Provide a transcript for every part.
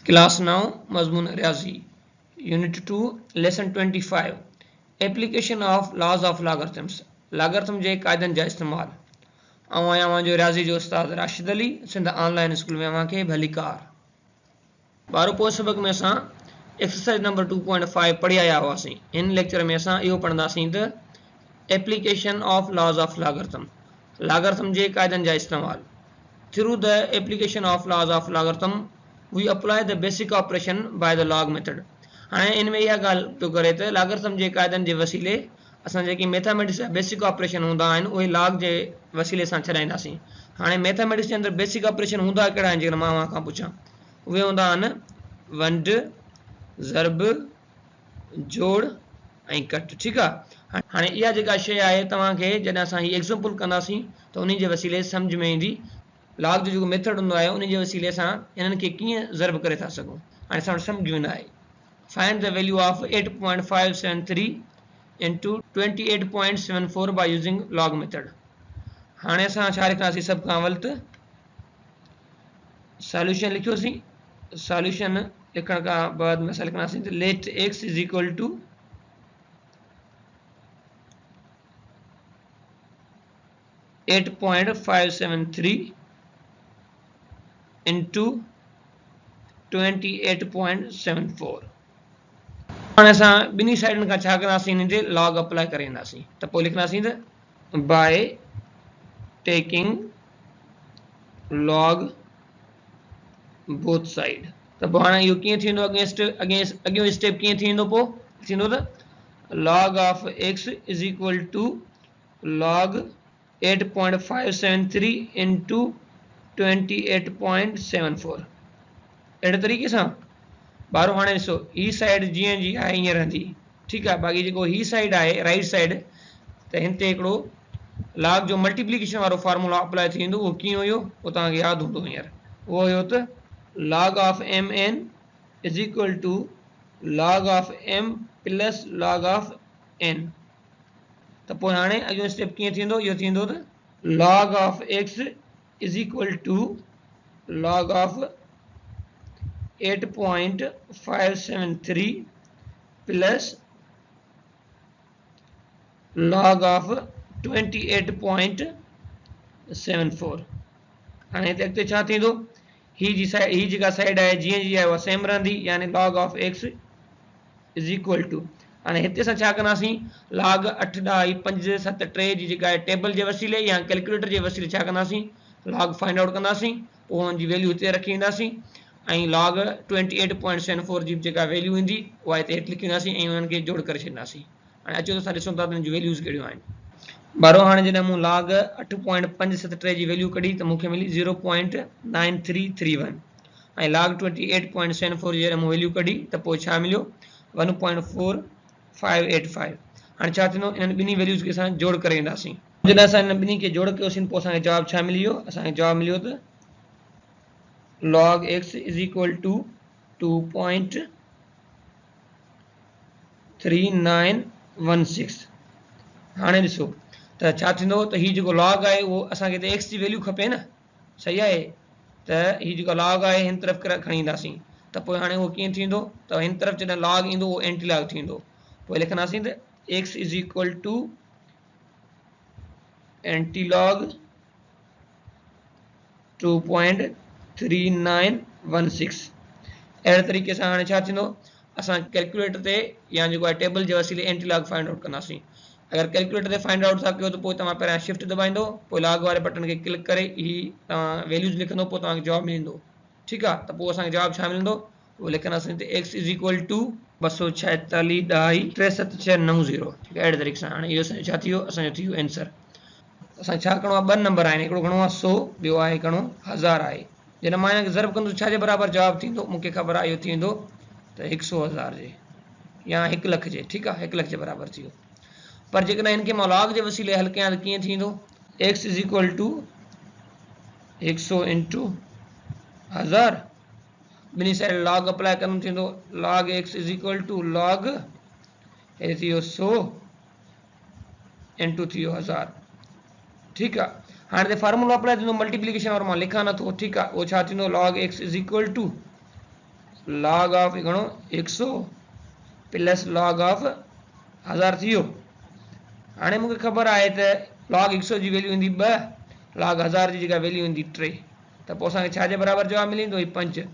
Class 9 मजमून रियाजी unit 2 lesson 25 application of laws of logarithms logarithm जे क़ाइदनि जा इस्तेमाल। ऐं आहियां मुंहिंजो रियाज़ी जो उस्ताद राशिद अली सिंध ऑनलाइन स्कूल में अव्हांखे भली कार। ॿारो पोइ सबक में असां एक्सरसाइज नंबर 2.5 पढ़ी आया हुआसीं। इन लेक्चर में असां इहो पढ़ंदासीं त application of laws of logarithm logarithm जे क़ाइदनि जा इस्तेमाल। Through the application of laws of logarithm we apply the basic operation by the log method. हाणे इन में इहा ॻाल्हि पियो करे त लॉगरिथम जे क़ाइदनि जे वसीले असां जेकी मैथमेटिक्स जा बेसिक ऑपरेशन हूंदा आहिनि उहे लॉग जे वसीले सां छॾाईंदासीं। हाणे मैथमेटिक्स जे अंदरि बेसिक ऑपरेशन हूंदा कहिड़ा आहिनि जेकर मां अव्हां खां पुछां, उहे हूंदा आहिनि वंड, ज़रब, जोड़ ऐं कट। ठीकु आहे। हाणे इहा जेका शइ आहे तव्हांखे जॾहिं असां हीअ एग्ज़ाम्पल कंदासीं त उन जे वसीले सम्झ में ईंदी लॉग जो जेको मेथड हूंदो आहे उन जे वसीले सां इन्हनि खे कीअं ज़रब करे था सघूं। हाणे असां वटि सम्झ में आहे find the value of 8.573 into 28.74 by using log method. हाणे असां छा लिखंदासीं, सभु खां अवल त सॉल्यूशन लिखियोसीं। सॉल्यूशन लिखण खां बाद में असां लिखंदासीं त let x is equal to 8.573 into 28.74। हाणे असां ॿिन्ही साइडनि खां छा कंदासीं, हिन ते लॉग अप्लाई करे ईंदासीं। त पोइ लिखंदासीं त by taking log both side. त पोइ हाणे इहो कीअं थींदो, अॻियों स्टेप कीअं थींदो, पोइ थींदो त log of X is equal to log 8.573 into 28.74। अहिड़े तरीक़े सां ॿारो हाणे ॾिसो ही साइड जीअं जी आहे हीअं रहंदी। ठीकु आहे। बाक़ी जेको ही साइड आहे राइट साइड त हिन ते हिकिड़ो लॉग जो मल्टीप्लिकेशन वारो फार्मूला अप्लाई थींदो। उहो कीअं हुयो उहो तव्हांखे यादि हूंदो हींअर। उहो हुयो त log of M N is equal to log of M plus log of N. त पोइ हाणे अॻियों स्टेप कीअं थींदो, इहो थींदो त log of X is equal to log of 8.573 plus log of 28.74। हाणे हिते अॻिते छा थींदो, ही जेका साइड आहे जीअं जी आहे उहा सेम रहंदी, यानी log of X is equal to हाणे हिते असां छा कंदासीं, लॉग 8 ॾाई 5 7 3 जी जेका आहे टेबल जे वसीले या कैलकुलेटर जे वसीले छा कंदासीं, लॉग फाइंड आउट कंदासीं। पोइ हुनजी वैल्यू हिते रखी ईंदासीं ऐं लॉग 28.74 जी जेका वैल्यू ईंदी उहा हिते हेठि लिखंदासीं ऐं उन्हनि खे जोड़ करे छॾींदासीं। हाणे अचो त असां ॾिसूं था त हुनजी वैल्यूज़ कहिड़ियूं आहिनि। ॿारो हाणे जॾहिं मूं लॉग 8.573 जी वैल्यू कढी त मूंखे मिली 0.9331 ऐं लॉग 28.74 जी जॾहिं मूं वैल्यू कढी त पोइ छा मिलियो 1.4585। हाणे छा थींदो, इन्हनि ॿिन्ही वैल्यूज़ खे असां जोड़ करे ईंदासीं। जॾहिं असां हिन ॿिन्ही खे जोड़ कयोसीं पोइ असांखे जवाबु छा मिली वियो, असांखे जवाबु मिलियो त log x is equal to 2.3916। हाणे ॾिसो त छा थींदो त हीउ जेको लॉग आहे उहो असांखे त एक्स जी वैल्यू खपे न, सही आहे। त हीउ जेको लॉग आहे हिन तरफ़ खणी ईंदासीं त पोइ हाणे उहो कीअं थींदो त हिन तरफ़ जॾहिं लॉग ईंदो उहो एंटी लॉग थींदो। पोइ लिखंदासीं त x is equal to anti log 2.3916। अहिड़े तरीक़े सां हाणे छा थींदो, असां कैलकुलेटर ते या जेको आहे टेबल जे वसीले एंटी लॉग फाइंड आउट कंदासीं। अगरि कैलकुलेटर ते फाइंड आउट था कयो त पोइ तव्हां पहिरियां शिफ्ट दॿाईंदो, पोइ लॉग वारे बटन खे क्लिक करे ही तव्हां वैल्यूज़ लिखंदो, पोइ तव्हांखे जवाबु मिलंदो। ठीकु आहे। त पोइ असांखे जवाबु छा मिलंदो, उहो लिखंदासीं त एक्स इज इक्वल टू 246.6790। ठीकु आहे। अहिड़े तरीक़े सां हाणे इहो असांजो छा थी वियो, असांजो थी वियो आंसर। असांखे छा करिणो आहे, 2 नंबर आहिनि, हिकिड़ो खणो आहे 100, ॿियो आहे खणो 1000 आहे। जॾहिं मां हिनखे ज़रब कंदुसि छाजे बराबरि जवाबु थींदो, मूंखे ख़बर आहे इहो थींदो त 100,000 जे या 1 लख जे। ठीकु आहे। 1 लख जे बराबरि थी वियो। पर जेकॾहिं हिनखे मां लॉग जे वसीले हल कयां त कीअं थींदो, X is equal to 100 into 1000, ॿिन्ही साइड लॉग अप्लाई करणु थींदो। Log X is equal to log हे थी वियो 100 इंटू थी वियो 1000। ठीकु आहे। हाणे त फार्मूलो अप्लाई थींदो मल्टीप्लिकेशन वारो, मां लिखां नथो। ठीकु आहे। उहो छा थींदो, log X is equal to log of घणो 100 प्लस log ऑफ 1000 थियो। हाणे मूंखे ख़बर आहे त log 100 जी वैल्यू ईंदी 2, log 1000 जी जेका वैल्यू ईंदी 3, त पोइ असांखे छा जे बराबरि जवाबु मिली वेंदो 5।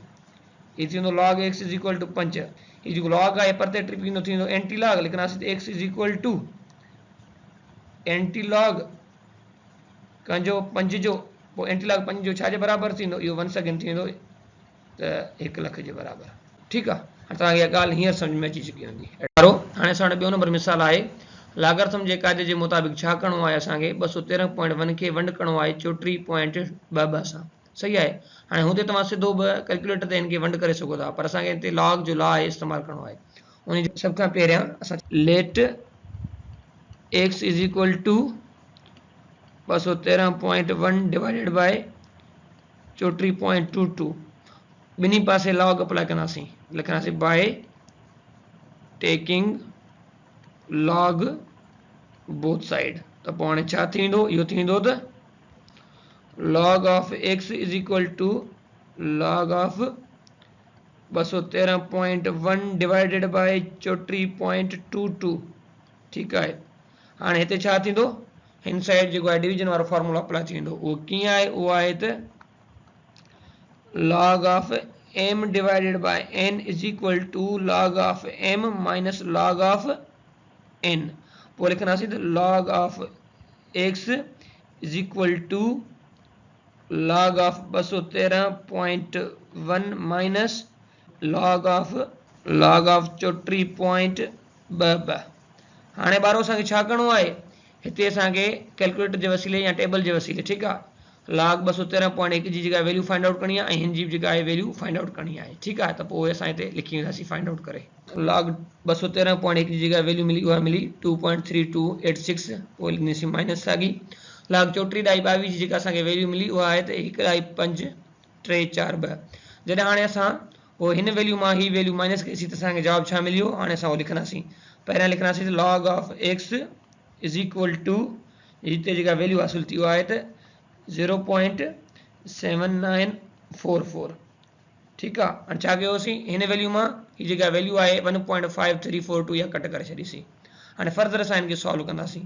हीअ थींदो log x is equal to 5। हीअ जेको log आहे परते ट्रिप थींदो एंटी log, लिखंदासीं x is equal to anti log कंहिंजो 5 जो, पोइ एंटी log 5 जो छा जे बराबरि थींदो, इहो 1 सेकेंड थींदो त 1 लख जे बराबरि। ठीकु आहे, हाणे तव्हांखे इहा ॻाल्हि हींअर सम्झ में अची चुकी हूंदी। हाणे असां वटि ॿियो नंबर मिसाल आहे, लागार्थम जे क़ाइदे जे मुताबिक़ छा करिणो आहे, असांखे 213.1 खे वंड करिणो आहे 34.22 सां। सही आहे। हाणे हुते तव्हां सिधो कैलकुलेटर ते हिन खे वंड करे सघो था, पर असांखे हिते लॉग जो लॉ आहे इस्तेमालु करिणो आहे। उन जे सभ खां पहिरियां असां let x is equal to 213.1 divided by 34.22 ॿिन्ही पासे लॉग अप्लाई कंदासीं, लिखंदासीं by taking log both side। त पोइ हाणे छा थींदो, इहो थींदो त log of x is equal to log of 213.1 divided by 34.22। ठीकु आहे। हाणे हिते छा थींदो, हिन साइड जेको आहे डिवीजन वारो फॉर्मूला अप्लाई थींदो। उहो कीअं आहे, उहो आहे त log of m divided by n is equal to log of m minus log of n। पोइ लिखंदासीं त log of x is equal to log of 213.1 minus log of 34.22। हाणे ॿारो असांखे छा करिणो आहे, हिते असांखे कैलकुलेटर जे वसीले या टेबल जे वसीले, ठीकु आहे, log 213.1 जी जेका वैल्यू फाइंड आउट करणी आहे ऐं हिन जी जेका आहे वैल्यू फाइंड आउट करणी आहे। ठीकु आहे, त पोइ असां हिते लिखी वेंदासीं फाइंड आउट करे। log 213.1 जी जेका वैल्यू मिली उहा मिली 2.3286। पोइ लिखंदासीं माइनस साॻी log 34/22 जी जेका असांखे वैल्यू मिली उहा आहे त 1.5342। जॾहिं हाणे असां पोइ हिन वैल्यू मां ही वैल्यू माइनस कईसीं त असांखे जवाबु छा मिलियो। हाणे असां उहो लिखंदासीं, पहिरियां लिखंदासीं log of x is equal to, हिते जेका वैल्यू हासिल थी उहा आहे त 0.7944। ठीकु आहे। हाणे छा कयोसीं, हिन वैल्यू मां ही जेका वैल्यू आहे 1.5342 इहा कट करे छॾीसीं। हाणे फर्दर असां हिन खे सॉल्व कंदासीं।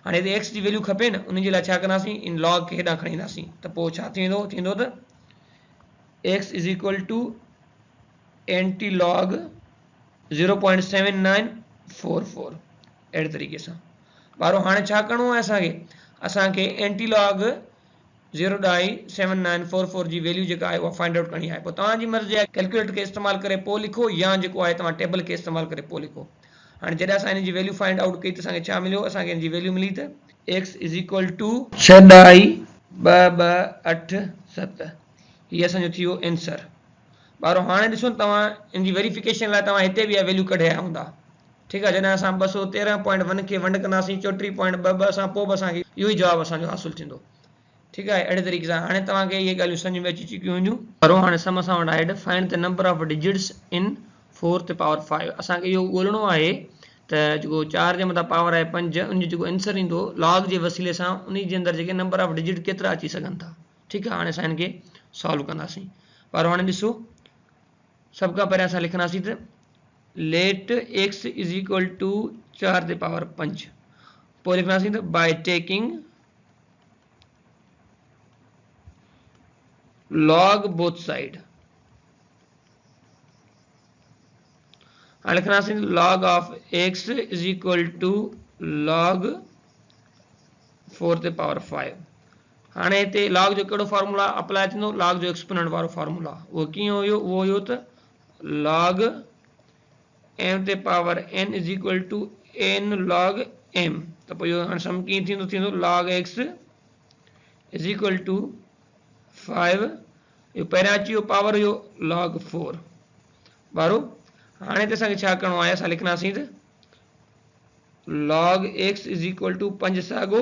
हाणे हिते एक्स जी वैल्यू खपे न, उन जे लाइ छा कंदासीं, इन लॉग खे हेॾां खणी ईंदासीं, त पोइ छा थींदो, थींदो त x is equal to anti log 0.7944। अहिड़े तरीक़े सां ॿारो हाणे छा करिणो आहे असांखे एंटी लॉग 0.7944 जी वैल्यू जेका आहे उहा फाइंड आउट करणी आहे। पोइ तव्हांजी मर्ज़ी आहे कैलकुलेटर खे इस्तेमालु करे पोइ लिखो या जेको आहे तव्हां टेबल खे इस्तेमालु करे पोइ लिखो। हाणे जॾहिं असां हिन जी वैल्यू फाइंड आउट कई त असांखे छा मिलियो, असांखे हिन जी वैल्यू मिली त x इज इक्वल टू 6.2287। हीअ असांजो थी वियो आंसर। ॿारो हाणे ॾिसो तव्हां इन जी वेरिफिकेशन लाइ तव्हां हिते बि इहा वैल्यू कढिया हूंदा। ठीकु आहे, जॾहिं असां 213.1 खे वंड कंदासीं 34.22 सां, पोइ बि असांखे इहो ई जवाबु असांजो हासिलु थींदो। ठीकु आहे, अहिड़े तरीक़े सां हाणे तव्हांखे इहे ॻाल्हियूं सम्झ में अची चुकियूं हूंदियूं। पर हाणे सम सां वटि आहे find the number of digits in 4⁵। असांखे इहो ॻोल्हणो आहे त जेको 4 जे मथां पावर आहे 5, उन जो जेको आंसर ईंदो लॉग जे वसीले सां, उन जे अंदरि जेके नंबर ऑफ डिजिट केतिरा अची सघनि था। ठीकु आहे, हाणे असां हिन खे सॉल्व कंदासीं। पर हाणे ॾिसो, सभ खां पहिरियां असां लिखंदासीं त let x is equal to 4⁵। पोइ लिखंदासीं त by taking log both side। हाणे लिखंदासीं log of x is equal to log 4⁵। हाणे हिते log जो कहिड़ो फॉर्मूला अप्लाई थींदो, log जो एक्सपोनेंट वारो फॉर्मूला। उहो कीअं हुयो, उहो हुयो त log m⁴n is equal to n log m। त पोइ इहो हाणे सम कीअं थींदो, log x is equal to 5, इहो पहिरियां अची वियो पावर हुयो log 4। ॿारो हाणे त असांखे छा करिणो आहे, असां लिखंदासीं त log x is equal to 5 साॻो।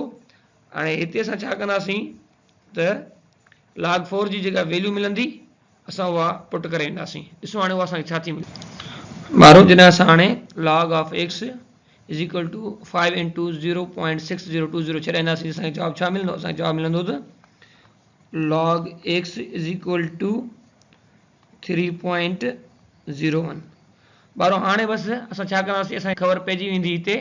हाणे हिते असां छा कंदासीं त log 4 जी जेका वैल्यू मिलंदी असां उहा पुट करे ईंदासीं। ॾिसो हाणे उहा असांखे छा थी मिले। ॿारो जॾहिं असां हाणे log of x is equal to 5 into 0.6020 छॾाईंदासीं, असांखे जवाबु छा मिलंदो, असांखे जवाबु मिलंदो त log x is equal to 3.0 0.01 बारो हाणे बसि असां छा कंदासीं असांखे ख़बर पइजी वेंदी हिते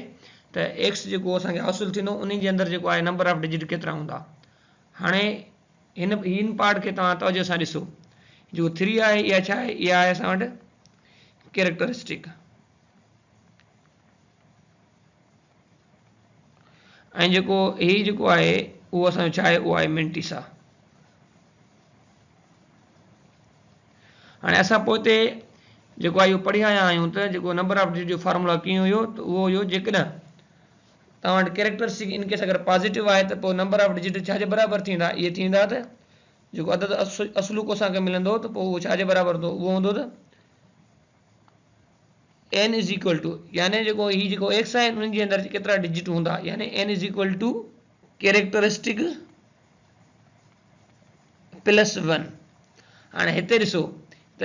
त एक्स जेको असांखे हासिलु थींदो उन जे अंदरि जेको आहे नंबर ऑफ डिजिट केतिरा हूंदा। हाणे हिन पार्ट खे तव्हां तवजो सां ॾिसो जेको 3 आहे इहा छा आहे इहा आहे असां वटि कैरेक्टरिस्टिक ऐं जेको आहे उहो असांजो छा आहे उहो आहे मिंटीसा। हाणे असां पोइ हिते जेको आहे इहो पढ़ी आया आहियूं त जेको नंबर ऑफ डिजिट जो फॉर्मूला कीअं हुयो त उहो हुयो जेकॾहिं तव्हां वटि कैरेक्टरिस्टिक इन केस अगरि पॉज़िटिव आहे त पोइ नंबर ऑफ डिजिट छाजे बराबरि थींदा इहे थींदा त जेको अदद असलूको असांखे मिलंदो त पोइ उहो छाजे बराबरि हूंदो उहो हूंदो त n इज़ इक्वल टू यानी जेको एक्स आहे उन्हनि जे अंदरि केतिरा डिजिट हूंदा यानी n is equal to characteristic plus 1। हाणे हिते ॾिसो त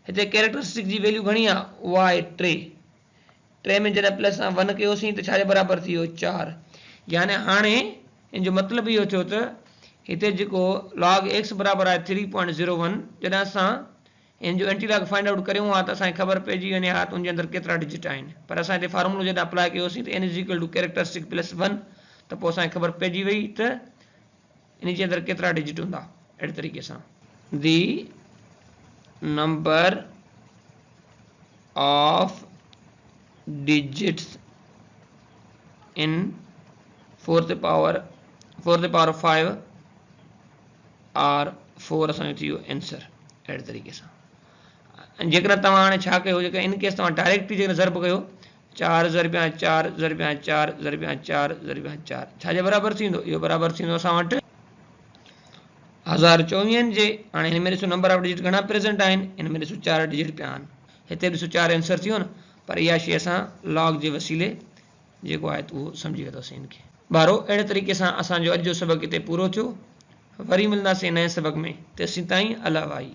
हिते कैरेक्टरिस्टिक जी वैल्यू घणी आहे उहा आहे 3 में जॾहिं प्लस 1 कयोसीं त छाजे बराबरि थी वियो 4 यानी हाणे इन जो मतिलबु इहो थियो त हिते जेको लॉग एक्स बराबरि आहे 3.01 जॾहिं असां इन जो एंटीलॉग फाइंड आउट करियूं आहे त असांखे ख़बर पइजी वञे हा त उनजे अंदरि केतिरा डिजिट आहिनि पर असां हिते फॉर्मूलो जॾहिं अप्लाई कयोसीं त n is equal to characteristic plus 1 त पोइ असांखे ख़बर पइजी वई त इन जे अंदरि केतिरा डिजिट हूंदा। अहिड़े तरीक़े सां the number of digits in 4 to the power 5 और 4 असांजो थी वियो आंसर। अहिड़े तरीक़े सां जेकॾहिं तव्हां हाणे छा कयो जेका इन केस तव्हां डायरेक्टली जेकॾहिं ज़र्ब कयो 4 ज़रबिया 4 ज़रबिया 4 ज़रबिया 4 ज़रबिया 4 छाजे बराबरि थींदो इहो बराबरि थींदो असां वटि 1024 जे। हाणे हिन में ॾिसो नंबर ऑफ डिजिट घणा प्रेज़ेंट आहिनि हिन में ॾिसो 4 डिजिट पिया आहिनि हिते ॾिसो 4 आंसर थियो न पर इहा शइ असां लॉग जे वसीले जेको आहे उहो सम्झी वरितोसीं इनखे। ॿारो अहिड़े तरीक़े सां असांजो अॼु जो सबक़ हिते पूरो थियो। वरी मिलंदासीं नए सबक़ में तेसिताईं अला वाही।